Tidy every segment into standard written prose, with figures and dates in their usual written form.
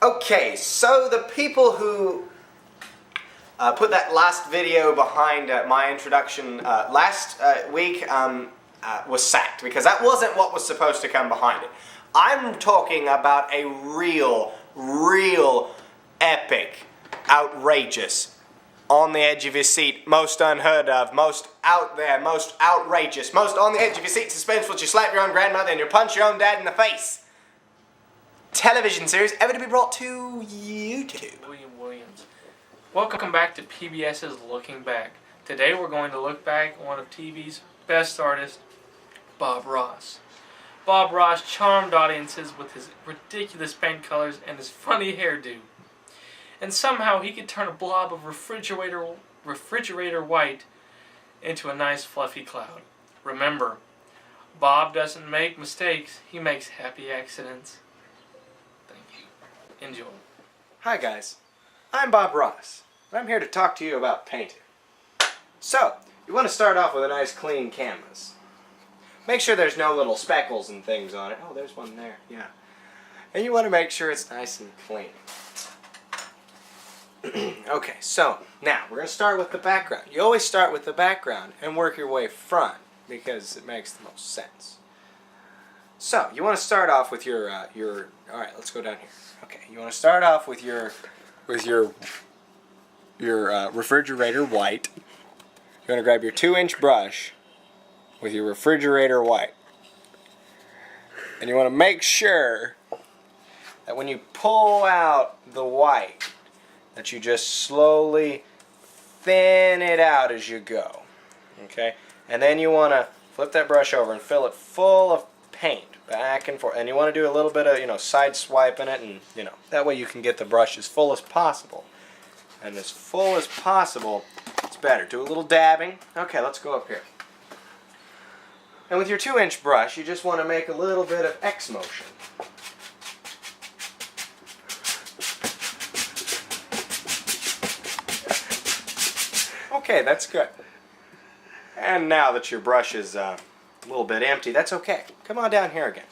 Okay, so the people who put that last video behind my introduction last week was sacked because that wasn't what was supposed to come behind it. I'm talking about a real epic, outrageous, on the edge of your seat, most unheard of, most out there, most outrageous, most on the edge of your seat suspenseful, you slap your own grandmother and you punch your own dad in the face television series ever to be brought to YouTube. Williams. Welcome back to PBS's Looking Back. Today we're going to look back at one of TV's best artists, Bob Ross. Bob Ross charmed audiences with his ridiculous paint colors and his funny hairdo. And somehow he could turn a blob of refrigerator white into a nice fluffy cloud. Remember, Bob doesn't make mistakes, he makes happy accidents. Thank you. Enjoy. Hi guys, I'm Bob Ross, and I'm here to talk to you about painting. So, you want to start off with a nice clean canvas. Make sure there's no little speckles and things on it. Oh, there's one there, yeah. And you want to make sure it's nice and clean. Okay, so now we're going to start with the background. You always start with the background and work your way front because it makes the most sense. So you want to start off with your all right, let's go down here. Okay, you want to start off with your refrigerator white. You want to grab your 2-inch brush with your refrigerator white, and you want to make sure that when you pull out the white, that you just slowly thin it out as you go. Okay? And then you want to flip that brush over and fill it full of paint back and forth. And you want to do a little bit of, side swiping it, and, that way you can get the brush as full as possible. And as full as possible, it's better. Do a little dabbing. Okay, let's go up here. And with your 2-inch brush, you just want to make a little bit of X motion. Okay, that's good. And now that your brush is a little bit empty, that's okay. Come on down here again.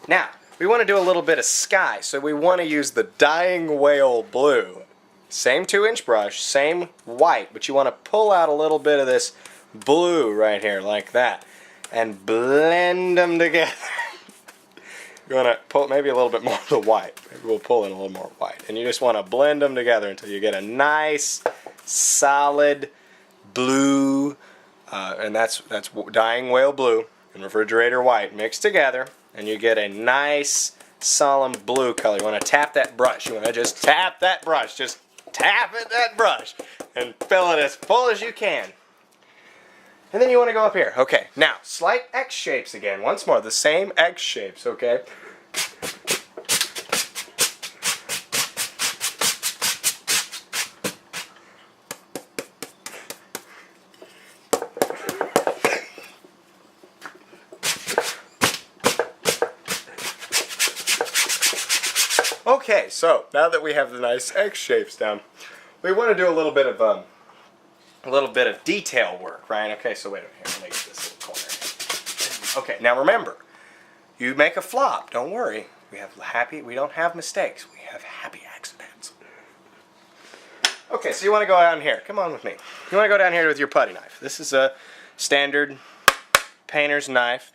Now, we want to do a little bit of sky, so we want to use the Dying Whale Blue. Same 2-inch brush, same white, but you want to pull out a little bit of this blue right here, like that, and blend them together. You want to pull maybe a little bit more of the white. Maybe we'll pull in a little more white. And you just want to blend them together until you get a nice, solid blue, and that's Dying Whale Blue and refrigerator white mixed together, and you get a nice solemn blue color. You want to tap that brush. You want to just tap that brush. Just tap it, that brush, and fill it as full as you can. And then you want to go up here. Okay, now slight X shapes again. Once more, the same X shapes. Okay. Okay, so now that we have the nice X shapes down, we want to do a little bit of detail work, right? Okay, so wait a minute, here, let me get this little corner. Okay, now remember, you make a flop. Don't worry, we don't have mistakes. We have happy accidents. Okay, so you want to go down here. Come on with me. You want to go down here with your putty knife. This is a standard painter's knife.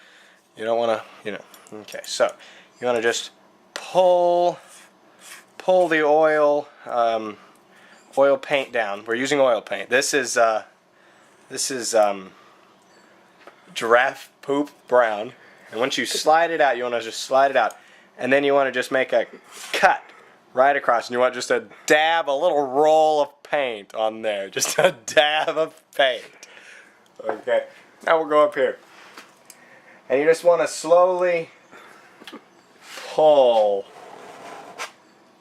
You don't want to, Okay, so you want to just pull the oil paint down. We're using oil paint. This is giraffe poop brown. And once you slide it out, you want to just slide it out, and then you want to just make a cut right across, and you want just a little roll of paint on there, just a dab of paint. Okay. Now we'll go up here, and you just want to slowly pull.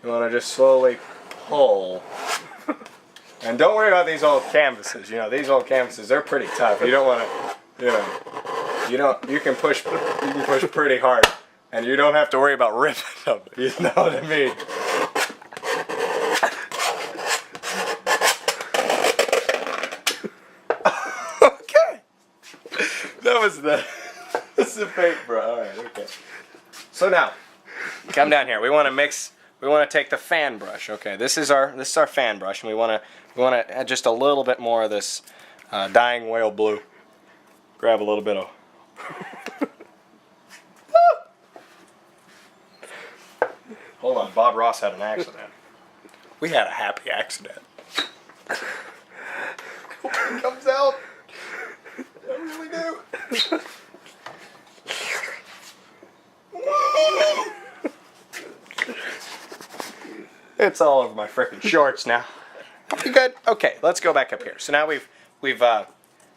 You want to just slowly pull. And don't worry about these old canvases. These old canvases, they're pretty tough. You don't want to, you can push pretty hard, and you don't have to worry about ripping them. You know what I mean? Okay. That was the paint, bro. All right, okay. So now, come down here. We want to mix we want to take the fan brush. Okay, this is our fan brush, and we want to add just a little bit more of this dying whale blue. Grab a little bit of. Hold on, Bob Ross had an accident. We had a happy accident. It comes out. I really do. It's all over my frickin' shorts now. You good? Okay, let's go back up here. So now we've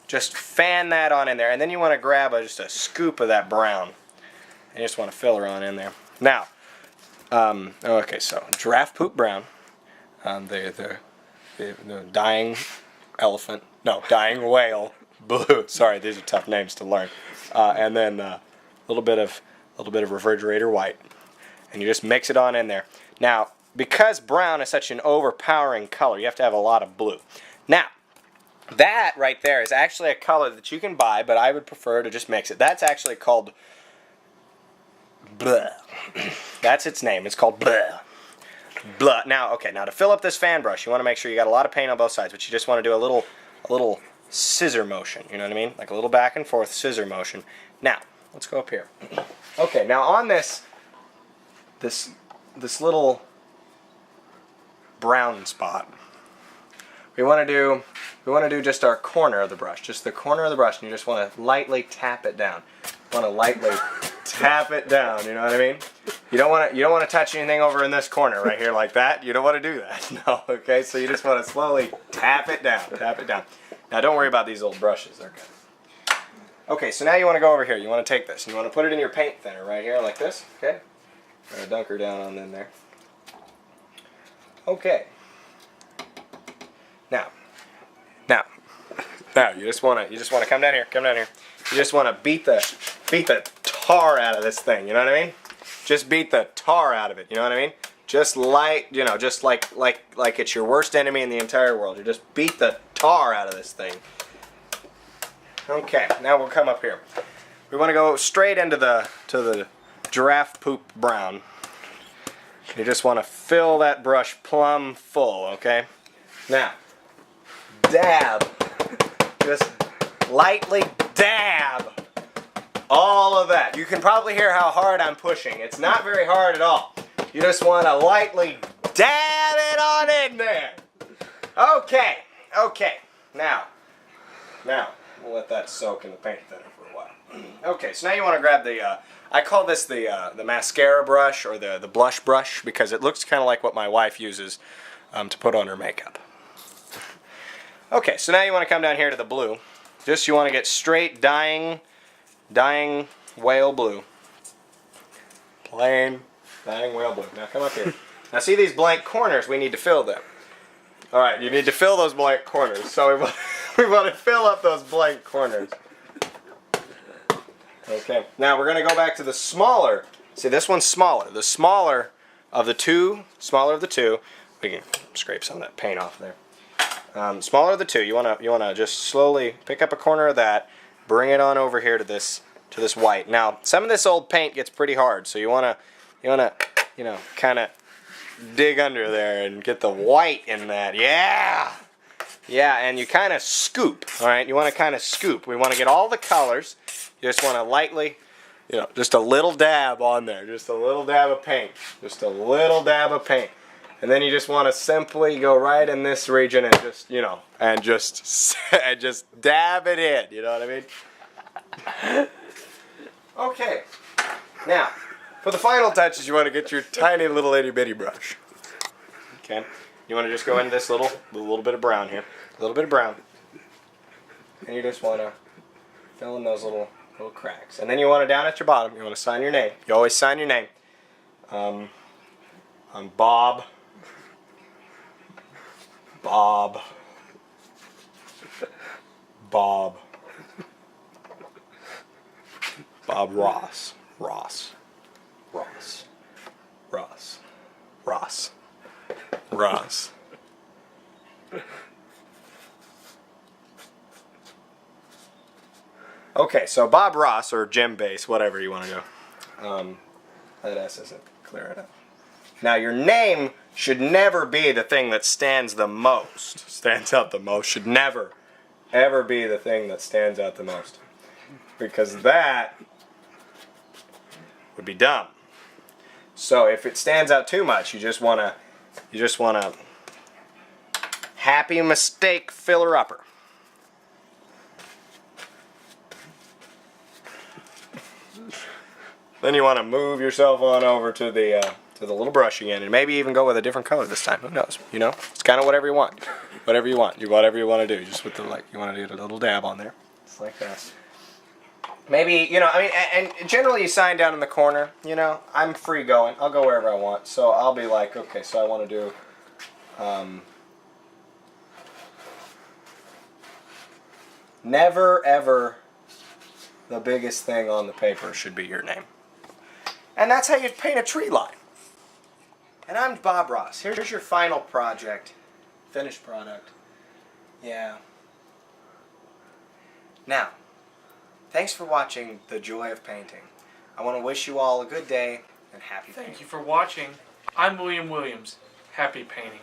just fanned that on in there, and then you want to grab just a scoop of that brown. And you just want to fill her on in there. Now, okay, so giraffe poop brown, the dying elephant, no, dying whale blue. Sorry, these are tough names to learn. And then a little bit of refrigerator white, and you just mix it on in there. Now, because brown is such an overpowering color, you have to have a lot of blue. Now, that right there is actually a color that you can buy, but I would prefer to just mix it. That's actually called blah. That's its name. It's called blah. Blah. Now, okay, now to fill up this fan brush, you want to make sure you got a lot of paint on both sides, but you just want to do a little scissor motion. You know what I mean? Like a little back and forth scissor motion. Now, let's go up here. Okay, now on this little brown spot, we want to do just our corner of the brush, just the corner of the brush, and you just want to lightly tap it down. You want to lightly tap it down. You know what I mean? You don't want to touch anything over in this corner right here like that. You don't want to do that. No. Okay. So you just want to slowly tap it down. Tap it down. Now don't worry about these old brushes. They're good. Okay. So now you want to go over here. You want to take this and you want to put it in your paint thinner right here like this. Okay. I'm gonna dunk her down on in there. Okay. Now you just want to come down here. You just want to beat the tar out of this thing. You know what I mean? Just beat the tar out of it. You know what I mean? Just like it's your worst enemy in the entire world. You just beat the tar out of this thing. Okay. Now we'll come up here. We want to go straight into the giraffe poop brown. You just want to fill that brush plumb full. Okay. Now. Dab. Just lightly dab all of that. You can probably hear how hard I'm pushing. It's not very hard at all. You just want to lightly dab it on in there. Okay. Okay. Now, we'll let that soak in the paint thinner for a while. Okay, so now you want to grab the, I call this the mascara brush or the blush brush because it looks kind of like what my wife uses to put on her makeup. Okay, so now you want to come down here to the blue. Just you want to get straight dying whale blue. Plain dying whale blue. Now come up here. Now see these blank corners? We need to fill them. Alright, you need to fill those blank corners. So we want to fill up those blank corners. Okay, now we're going to go back to the smaller. See, this one's smaller. The smaller of the two, we can scrape some of that paint off there. Smaller of the two, you wanna just slowly pick up a corner of that, bring it on over here to this white. Now, some of this old paint gets pretty hard, so you wanna kind of dig under there and get the white in that. Yeah, and you kind of scoop. All right, you want to kind of scoop. We want to get all the colors. You just want to lightly, just a little dab on there, just a little dab of paint, just a little dab of paint. And then you just want to simply go right in this region and just, and just dab it in. You know what I mean? Okay. Now, for the final touches, you want to get your tiny little itty bitty brush. Okay. You want to just go into this little bit of brown here, a little bit of brown, and you just want to fill in those little cracks. And then you want to down at your bottom. You want to sign your name. You always sign your name. I'm Bob. Bob Ross. Okay, so Bob Ross or Jim Bass, whatever you want to go. That S isn't clear enough. Now your name should never be the thing that stands the most. Stands out the most. Should never, ever be the thing that stands out the most. Because that would be dumb. So if it stands out too much, you just wanna happy mistake filler upper. Then you want to move yourself on over to the little brush again, and maybe even go with a different color this time. Who knows? You know, it's kind of whatever you want. Whatever you want. Whatever you want to do. Just with the you want to do a little dab on there. Just like that. Maybe, you know, I mean, and generally you sign down in the corner. You know, I'm free going. I'll go wherever I want. So I'll be like, okay, so I want to do. Never ever the biggest thing on the paper should be your name. And that's how you paint a tree line. And I'm Bob Ross. Here's your final project. Finished product. Yeah. Now, thanks for watching The Joy of Painting. I want to wish you all a good day and happy painting. Thank you for watching. I'm William Williams. Happy painting.